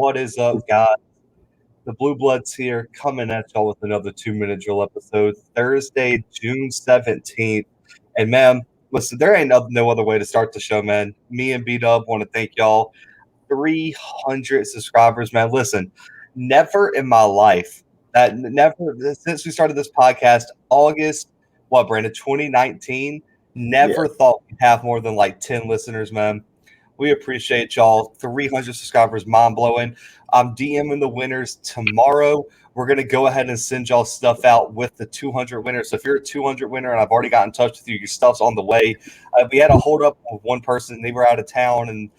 What is up, guys? The Bluebloods here, coming at y'all with another 2-minute drill episode, Thursday, June 17th. And, man, listen, there ain't no other way to start the show, man. Me and B-Dub want to thank y'all. 300 subscribers, man. Listen, never in my life, since we started this podcast, August, Brandon, 2019, never thought we'd have more than like 10 listeners, man. We appreciate y'all. 300 subscribers, mind-blowing. I'm DMing the winners tomorrow. We're going to go ahead and send y'all stuff out with the 200 winners. So if you're a 200 winner and I've already got in touch with you, your stuff's on the way. We had a hold up with one person. They were out of town, and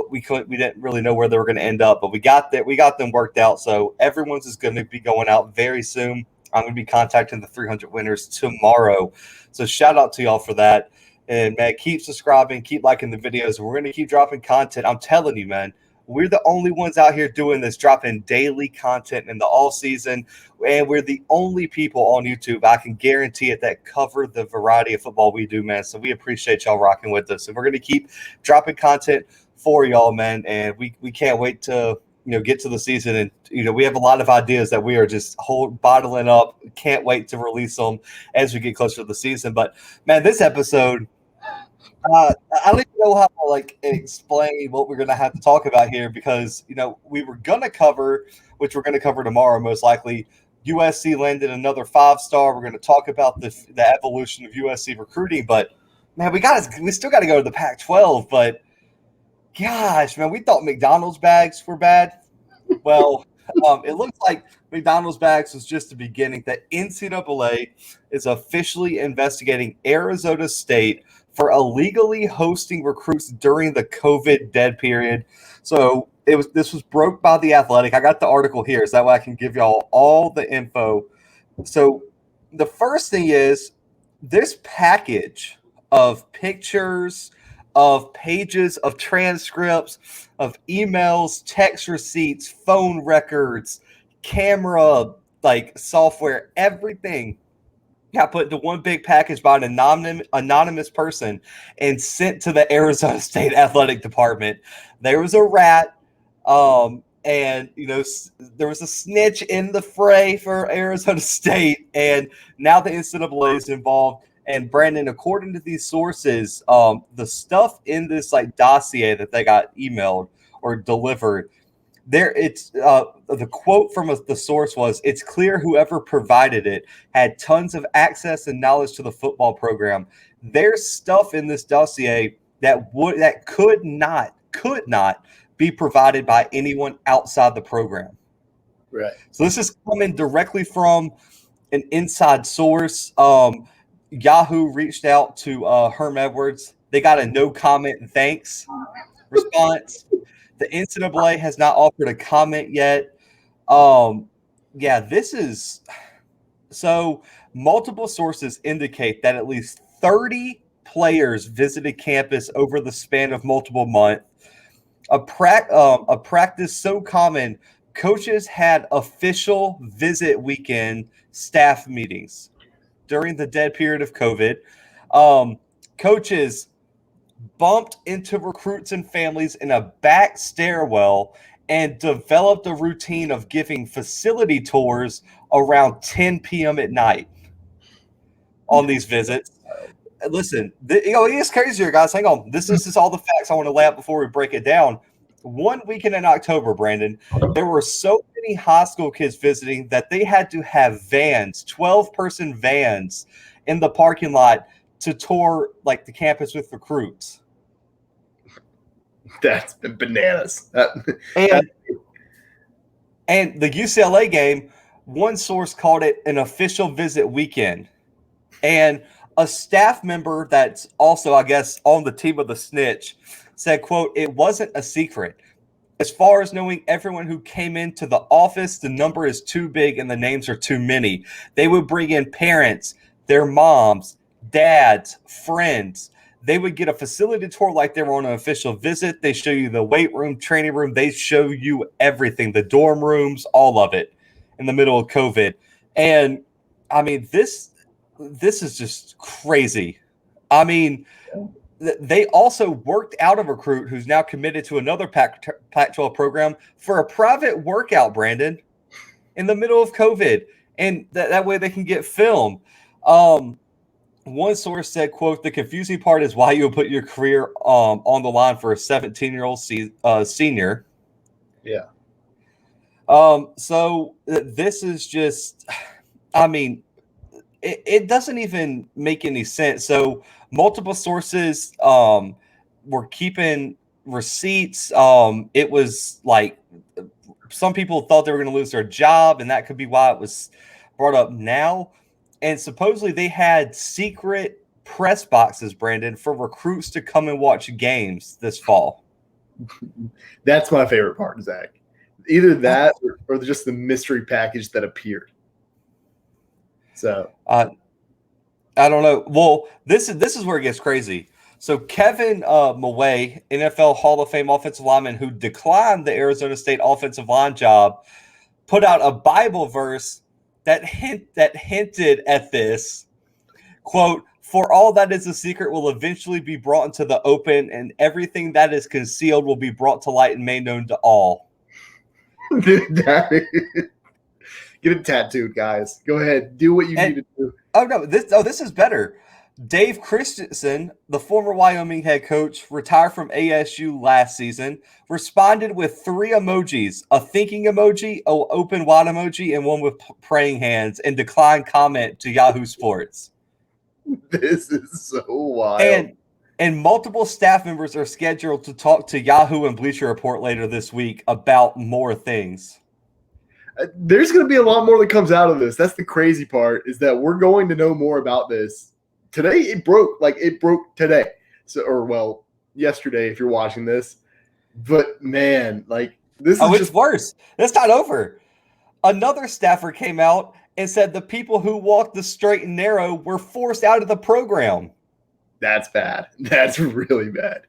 we didn't really know where they were going to end up. But we got them worked out. So everyone's is going to be going out very soon. I'm going to be contacting the 300 winners tomorrow. So shout out to y'all for that. And, man, keep subscribing, keep liking the videos. We're going to keep dropping content. I'm telling you, man, we're the only ones out here doing this, dropping daily content in the all season. And we're the only people on YouTube, I can guarantee it, that cover the variety of football we do, man. So we appreciate y'all rocking with us. And we're going to keep dropping content for y'all, man. And we can't wait to get to the season. And, we have a lot of ideas that we are just bottling up. Can't wait to release them as we get closer to the season. But, man, this episode – I don't even know how to explain what we're going to have to talk about here because, we were going to cover, which we're going to cover tomorrow most likely, USC landed another 5-star. We're going to talk about the evolution of USC recruiting. But, man, we still got to go to the Pac-12. But, gosh, man, we thought McDonald's bags were bad. Well, it looks like McDonald's bags was just the beginning. The NCAA is officially investigating Arizona State for illegally hosting recruits during the COVID dead period. So this was broke by The Athletic. I got the article here, so that way I can give y'all all the info. So the first thing is this package of pictures, of pages, of transcripts, of emails, text receipts, phone records, camera, software, everything got put into one big package by an anonymous person and sent to the Arizona State Athletic Department. There was a rat, and there was a snitch in the fray for Arizona State, and now the NCAA is involved. And Brandon, according to these sources, the stuff in this dossier that they got emailed or delivered, the quote from the source was, "It's clear whoever provided it had tons of access and knowledge to the football program. There's stuff in this dossier that could not be provided by anyone outside the program." Right. So this is coming directly from an inside source. Yahoo reached out to Herm Edwards. They got a no comment thanks response. The NCAA has not offered a comment yet. This is – so multiple sources indicate that at least 30 players visited campus over the span of multiple months. A practice so common, coaches had official visit weekend staff meetings during the dead period of COVID. Coaches bumped into recruits and families in a back stairwell and developed a routine of giving facility tours around 10 p.m. at night on these visits. Listen, it gets crazier, guys. Hang on. This is all the facts I want to lay out before we break it down. One weekend in October, Brandon, there were so many high school kids visiting that they had to have vans, 12-person vans, in the parking lot to tour the campus with recruits. That's bananas. And the UCLA game, one source called it an official visit weekend. And a staff member that's also, I guess, on the team of the snitch said, quote, "It wasn't a secret. As far as knowing everyone who came into the office, the number is too big and the names are too many. They would bring in parents, their moms, dads, friends. They would get a facility tour like they were on an official visit. They show you the weight room, training room. They show you everything, the dorm rooms, all of it in the middle of COVID." And, I mean, this is just crazy. I mean, they also worked out a recruit who's now committed to another Pac-12 program for a private workout, Brandon, in the middle of COVID. And that way they can get film. One source said, quote, "The confusing part is why you would put your career on the line for a 17-year-old senior." Yeah. So this is just, I mean, it doesn't even make any sense. So multiple sources were keeping receipts. It was like some people thought they were going to lose their job, and that could be why it was brought up now. And supposedly they had secret press boxes, Brandon, for recruits to come and watch games this fall. That's my favorite part, Zach. Either that or just the mystery package that appeared. So I don't know. Well, this is where it gets crazy. So Kevin Maway, NFL Hall of Fame offensive lineman who declined the Arizona State offensive line job, put out a Bible verse that hinted at this. Quote, "For all that is a secret will eventually be brought into the open, and everything that is concealed will be brought to light and made known to all." Get it tattooed, guys. Go ahead. Do what you need to do. Oh, no. This is better. Dave Christensen, the former Wyoming head coach, retired from ASU last season, responded with 3 emojis, a thinking emoji, an open wide emoji, and one with praying hands, and declined comment to Yahoo Sports. This is so wild. And multiple staff members are scheduled to talk to Yahoo and Bleacher Report later this week about more things. There's going to be a lot more that comes out of this. That's the crazy part, is that we're going to know more about this. Today it broke today. So, or yesterday if you're watching this. But man, this is it's worse. It's not over. Another staffer came out and said the people who walked the straight and narrow were forced out of the program. That's bad. That's really bad.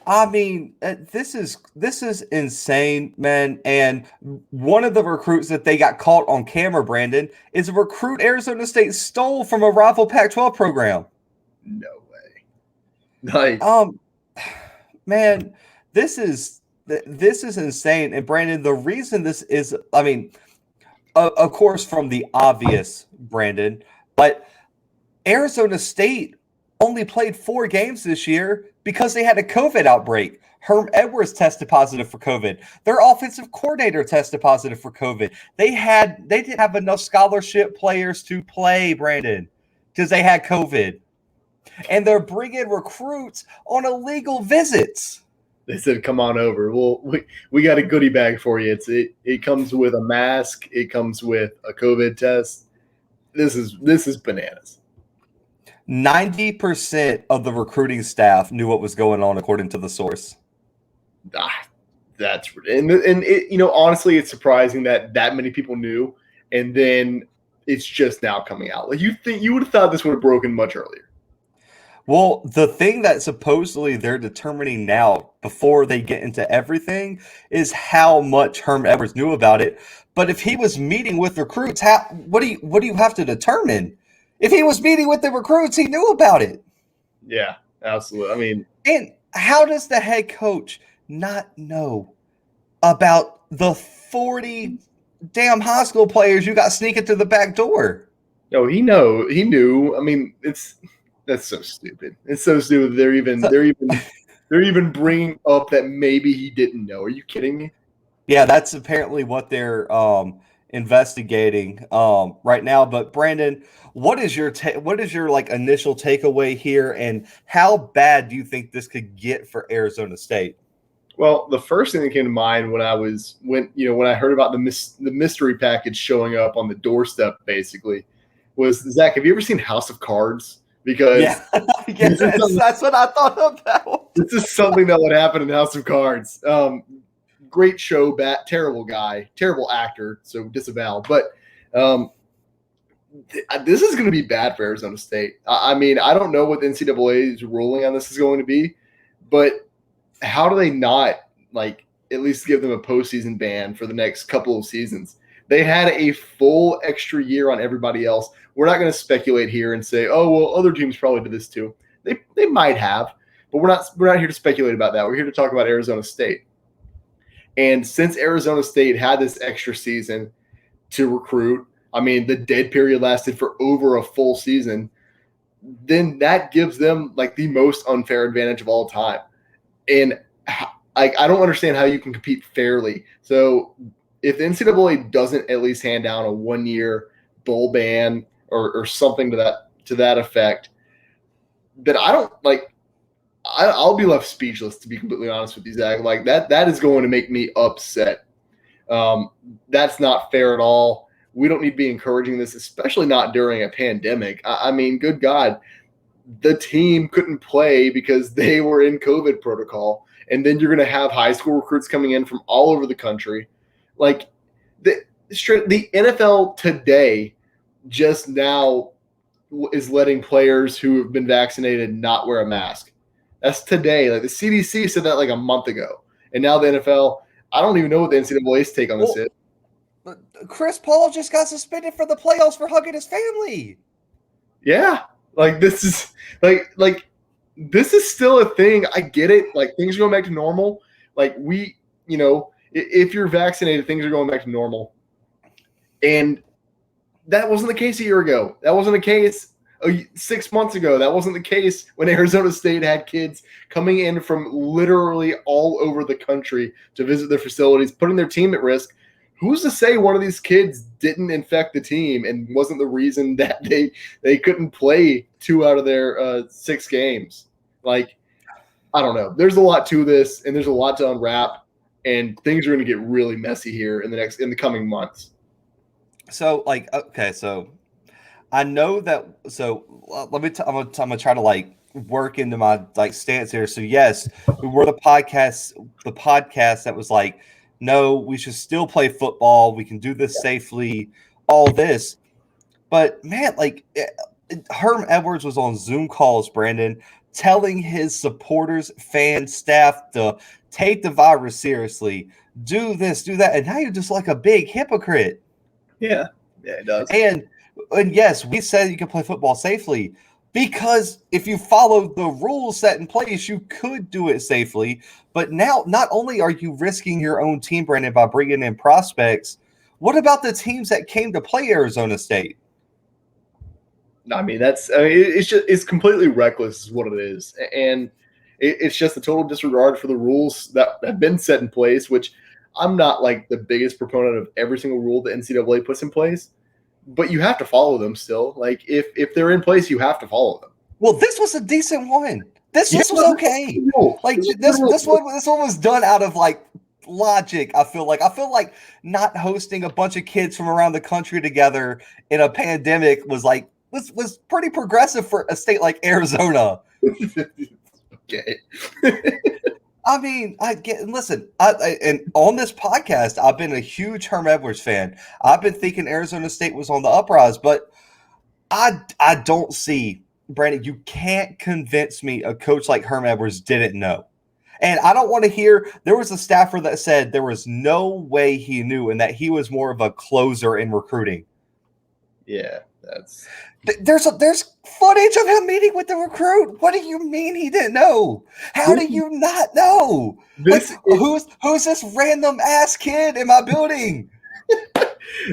I mean, this is insane, man. And one of the recruits that they got caught on camera, Brandon, is a recruit Arizona State stole from a rival Pac-12 program. No way. Man, this is insane. And Brandon, the reason this is, I mean, of course, from the obvious, Brandon, but Arizona State only played 4 games this year because they had a COVID outbreak. Herm Edwards tested positive for COVID. Their offensive coordinator tested positive for COVID. They didn't have enough scholarship players to play, Brandon, because they had COVID. And they're bringing recruits on illegal visits. They said, "Come on over. Well, we got a goodie bag for you. It comes with a mask. It comes with a COVID test. This is bananas." 90% of the recruiting staff knew what was going on, according to the source. That's and it, honestly, it's surprising that many people knew, and then it's just now coming out. Like you would have thought this would have broken much earlier. Well, the thing that supposedly they're determining now, before they get into everything, is how much Herm Edwards knew about it. But if he was meeting with recruits, what do you have to determine? If he was meeting with the recruits, he knew about it. Yeah, absolutely. I mean, and how does the head coach not know about the 40 damn high school players you got sneaking through the back door? No, he knew. I mean, that's so stupid. It's so stupid. They're even bringing up that maybe he didn't know. Are you kidding me? Yeah, that's apparently what they're investigating right now. But Brandon, what is your initial takeaway here, and how bad do you think this could get for Arizona State? Well, the first thing that came to mind when I heard about the mystery package showing up on the doorstep, basically, was, Zach, have you ever seen House of Cards? Because that's what I thought about. This is something that would happen in House of Cards. Great show, terrible guy, terrible actor, so disavow. But this is going to be bad for Arizona State. I mean, I don't know what the NCAA's ruling on this is going to be, but how do they not at least give them a postseason ban for the next couple of seasons? They had a full extra year on everybody else. We're not going to speculate here and say, oh, well, other teams probably did this too. They might have, but we're not here to speculate about that. We're here to talk about Arizona State. And since Arizona State had this extra season to recruit, I mean, the dead period lasted for over a full season, then that gives them like the most unfair advantage of all time. And I don't understand how you can compete fairly. So if the NCAA doesn't at least hand down a 1-year bowl ban or something to that effect, then I don't like. I'll be left speechless, to be completely honest with you, Zach. Like that is going to make me upset. That's not fair at all. We don't need to be encouraging this, especially not during a pandemic. I mean, good God, the team couldn't play because they were in COVID protocol. And then you're going to have high school recruits coming in from all over the country. Like the NFL today just now is letting players who have been vaccinated not wear a mask. That's today. Like the CDC said that like a month ago. And now the NFL, I don't even know what the NCAA's take on this is. Chris Paul just got suspended for the playoffs for hugging his family. Yeah. Like this is like this is still a thing. I get it. Like things are going back to normal. Like if you're vaccinated, things are going back to normal. And that wasn't the case a year ago. That wasn't the case 6 months ago. That wasn't the case when Arizona State had kids coming in from literally all over the country to visit their facilities, putting their team at risk. Who's to say one of these kids didn't infect the team and wasn't the reason that they couldn't play 2 out of their 6 games? Like, I don't know. There's a lot to this, and there's a lot to unwrap, and things are going to get really messy here in the coming months. So, so I know that. So let me. I'm gonna try to work into my stance here. So yes, we were the podcast that was like, no, we should still play football. We can do this safely. All this, but man, Herm Edwards was on Zoom calls, Brandon, telling his supporters, fans, staff to take the virus seriously, do this, do that, and now you're just like a big hypocrite. Yeah, it does. And yes, we said you can play football safely because if you follow the rules set in place, you could do it safely. But now, not only are you risking your own team, Brandon, by bringing in prospects, what about the teams that came to play Arizona State? I mean, it's completely reckless, is what it is, and it's just a total disregard for the rules that have been set in place. Which I'm not like the biggest proponent of every single rule the NCAA puts in place, but you have to follow them still. Like if they're in place, you have to follow them. Well, this was a decent one. This was okay. Like this one was done out of logic. I feel like not hosting a bunch of kids from around the country together in a pandemic was pretty progressive for a state like Arizona. Okay. I mean, listen, and on this podcast, I've been a huge Herm Edwards fan. I've been thinking Arizona State was on the uprise, but I don't see, Brandon, you can't convince me a coach like Herm Edwards didn't know. And I don't want to hear, there was a staffer that said there was no way he knew and that he was more of a closer in recruiting. Yeah, there's footage of him meeting with the recruit. What do you mean he didn't know? How do you not know? Who's this random ass kid in my building?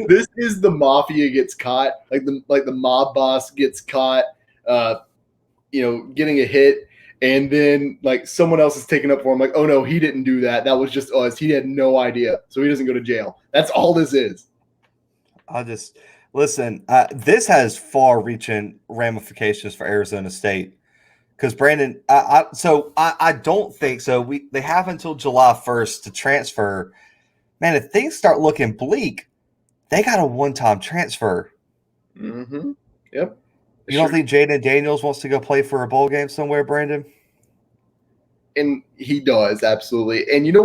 This is the mafia gets caught, like the mob boss gets caught, getting a hit, and then someone else is taking up for him. Like, oh no, he didn't do that. That was just us. He had no idea, so he doesn't go to jail. That's all this is. Listen, this has far-reaching ramifications for Arizona State because Brandon, I don't think so. They have until July 1st to transfer. Man, if things start looking bleak, they got a one-time transfer. Mm-hmm. Yep. You don't think Jaden Daniels wants to go play for a bowl game somewhere, Brandon? And he does, absolutely. And you know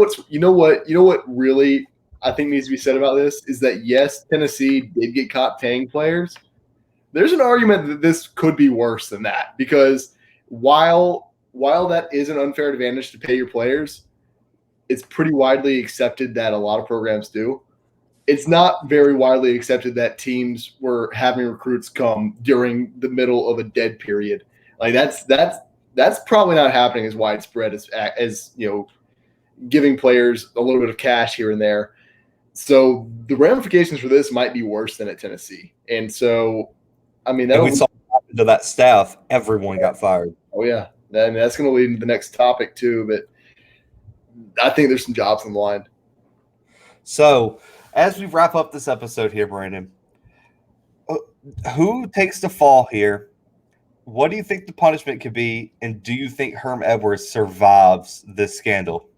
what really I think needs to be said about this is that yes, Tennessee did get caught paying players. There's an argument that this could be worse than that because while that is an unfair advantage to pay your players, it's pretty widely accepted that a lot of programs do. It's not very widely accepted that teams were having recruits come during the middle of a dead period. Like that's that's probably not happening as widespread as giving players a little bit of cash here and there. So the ramifications for this might be worse than at Tennessee. And so, I mean, and we saw what happened to that staff. Everyone got fired. Oh, yeah. And that's going to lead into the next topic, too. But I think there's some jobs on the line. So, as we wrap up this episode here, Brandon, who takes the fall here? What do you think the punishment could be? And do you think Herm Edwards survives this scandal?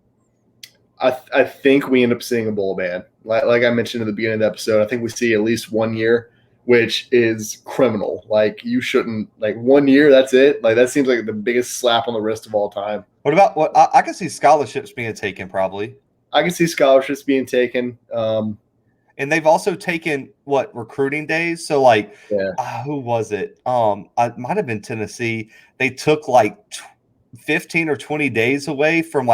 I think we end up seeing a bowl ban. Like I mentioned at the beginning of the episode, I think we see at least 1 year, which is criminal. Like, you shouldn't, 1 year, that's it. Like, that seems like the biggest slap on the wrist of all time. What about what I can see scholarships being taken, probably. I can see scholarships being taken. And they've also taken recruiting days. So who was it? It might have been Tennessee. They took 15 or 20 days away from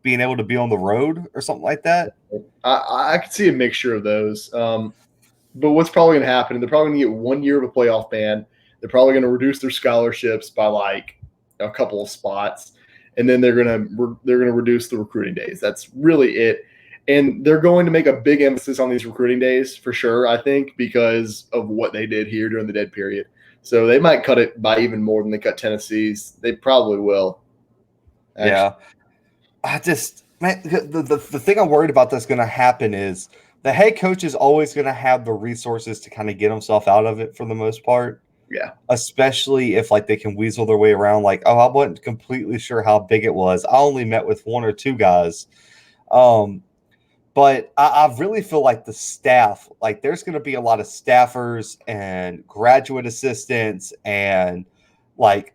being able to be on the road or something like that. I could see a mixture of those. But what's probably going to happen? They're probably going to get 1 year of a playoff ban. They're probably going to reduce their scholarships by a couple of spots, and then they're going to reduce the recruiting days. That's really it. And they're going to make a big emphasis on these recruiting days for sure, I think, because of what they did here during the dead period. So they might cut it by even more than they cut Tennessee's. They probably will. Actually. Yeah. The thing I'm worried about that's going to happen is the head coach is always going to have the resources to kind of get himself out of it for the most part. Yeah. Especially if they can weasel their way around. I wasn't completely sure how big it was. I only met with 1 or 2 guys. But I really feel like the staff, there's going to be a lot of staffers and graduate assistants and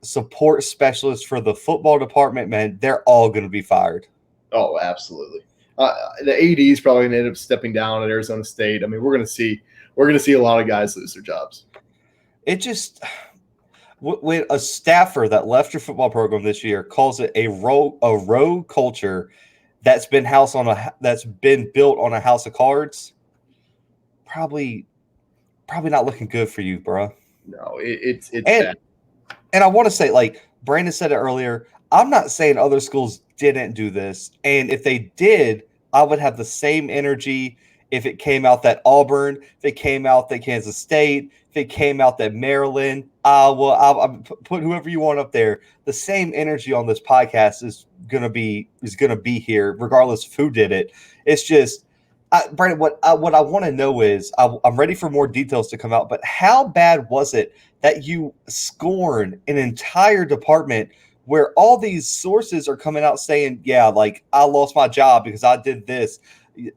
support specialists for the football department, man. They're all going to be fired. Oh, absolutely. The AD is probably going to end up stepping down at Arizona State. I mean, we're going to see a lot of guys lose their jobs. It just, when a staffer that left your football program this year calls it a rogue culture that's been built on a house of cards, probably not looking good for you, bro. No, it's bad. And I want to say, Brandon said it earlier, I'm not saying other schools didn't do this. And if they did, I would have the same energy if it came out that Auburn, if it came out that Kansas State, if it came out that Maryland, I'll put whoever you want up there. The same energy on this podcast is gonna be here, regardless of who did it. It's just, Brandon, what I want to know is, I'm ready for more details to come out, but how bad was it that you scorn an entire department where all these sources are coming out saying, yeah, I lost my job because I did this.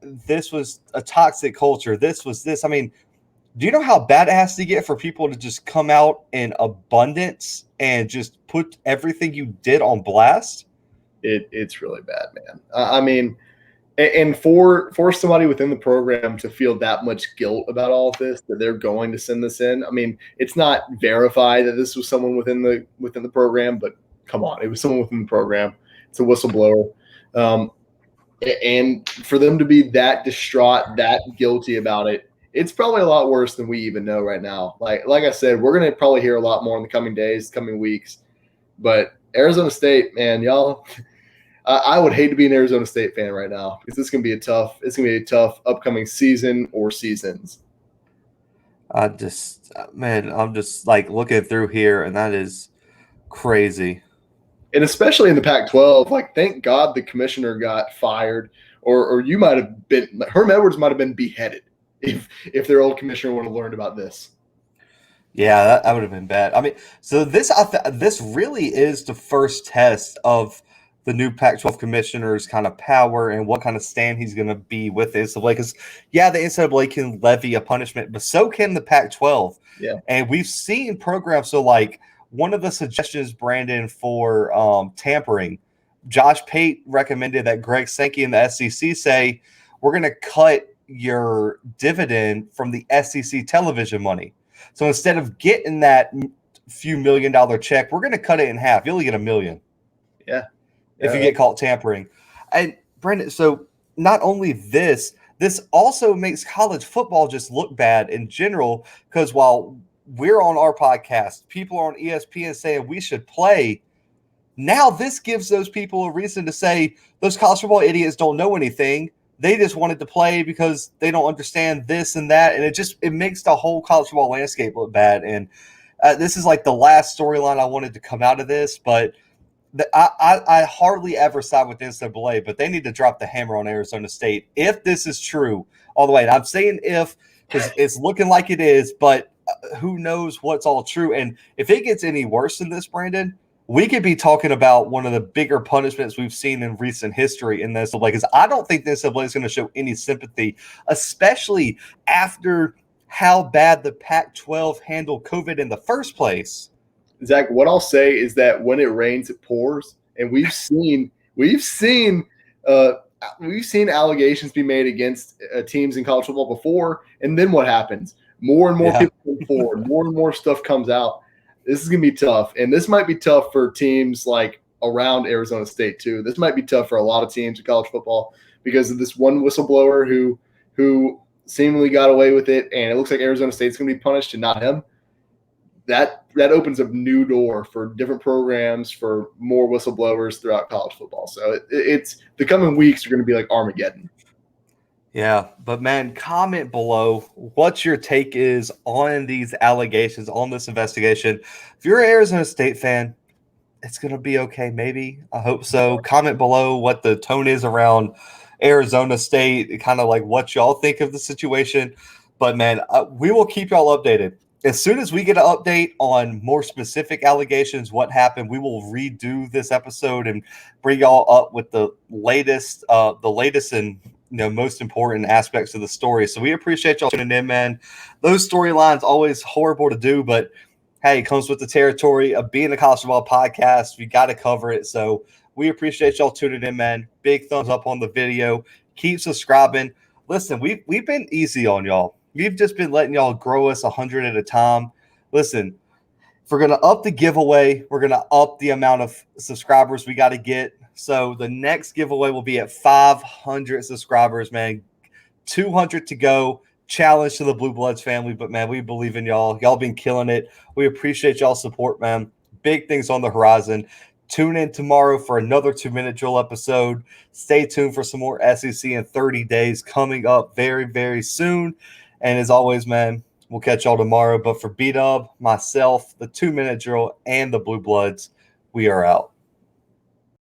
This was a toxic culture. This was this. I mean, do you know how bad it has to get for people to just come out in abundance and just put everything you did on blast? It's really bad, man. I mean, and for somebody within the program to feel that much guilt about all of this, that they're going to send this in. I mean, it's not verified that this was someone within the program, but come on, it was someone within the program. It's a whistleblower. And for them to be that distraught, that guilty about it, it's probably a lot worse than we even know right now. Like I said, we're going to probably hear a lot more in the coming days, coming weeks. But Arizona State, man, y'all, I would hate to be an Arizona State fan right now because it's going to be a tough upcoming season or seasons. I'm just looking through here, and that is crazy. And especially in the Pac-12, thank God the commissioner got fired, or you might have been – Herm Edwards might have been beheaded if their old commissioner would have learned about this. Yeah, that would have been bad. I mean, so this really is the first test of the new Pac-12 commissioner's kind of power and what kind of stand he's going to be with the NCAA. Because, yeah, the NCAA can levy a punishment, but so can the Pac-12. Yeah. And we've seen programs – so, one of the suggestions, Brandon, for tampering, Josh Pate recommended that Greg Sankey and the SEC say, we're going to cut your dividend from the SEC television money. So instead of getting that few $1 million check, we're going to cut it in half. You only get $1 million. Yeah. If you get caught tampering. And Brandon, so not only this also makes college football just look bad in general, because while we're on our podcast, people are on ESPN saying we should play, Now this gives those people a reason to say those college football idiots don't know anything. They just wanted to play because they don't understand this and that, and it makes the whole college football landscape look bad. And this is like the last storyline I wanted to come out of this, but I hardly ever side with NCAA, but they need to drop the hammer on Arizona State if this is true all the way. And I'm saying if because it's looking like it is, but who knows what's all true. And if it gets any worse than this, Brandon, we could be talking about one of the bigger punishments we've seen in recent history in the NCAA, because I don't think the NCAA is going to show any sympathy, especially after how bad the Pac-12 handled COVID in the first place. Zach, what I'll say is that when it rains, it pours, and we've seen allegations be made against teams in college football before, and then what happens? More and more people come forward, more and more stuff comes out. This is going to be tough, and this might be tough for teams like around Arizona State too. This might be tough for a lot of teams in college football because of this one whistleblower who seemingly got away with it, and it looks like Arizona State's going to be punished and not him. That opens a new door for different programs, for more whistleblowers throughout college football. So it's the coming weeks are going to be like Armageddon. Yeah, but man, comment below what your take is on these allegations, on this investigation. If you're an Arizona State fan, it's going to be okay, maybe. I hope so. Comment below what the tone is around Arizona State, kind of like what y'all think of the situation. But man, we will keep y'all updated. As soon as we get an update on more specific allegations, what happened, we will redo this episode and bring y'all up with the latest and most important aspects of the story. So we appreciate y'all tuning in, man. Those storylines always horrible to do, but hey, it comes with the territory of being a college football podcast. We got to cover it. So we appreciate y'all tuning in, man. Big thumbs up on the video. Keep subscribing. Listen, we've been easy on y'all. We've just been letting y'all grow us 100 at a time. Listen, if we're going to up the giveaway, we're going to up the amount of subscribers we got to get. So the next giveaway will be at 500 subscribers, man. 200 to go. Challenge to the Bluebloods family. But, man, we believe in y'all. Y'all been killing it. We appreciate y'all's support, man. Big things on the horizon. Tune in tomorrow for another 2-minute drill episode. Stay tuned for some more SEC in 30 days coming up very, very soon. And as always, man, we'll catch y'all tomorrow. But for B-Dub, myself, the 2-minute drill, and the Bluebloods, we are out.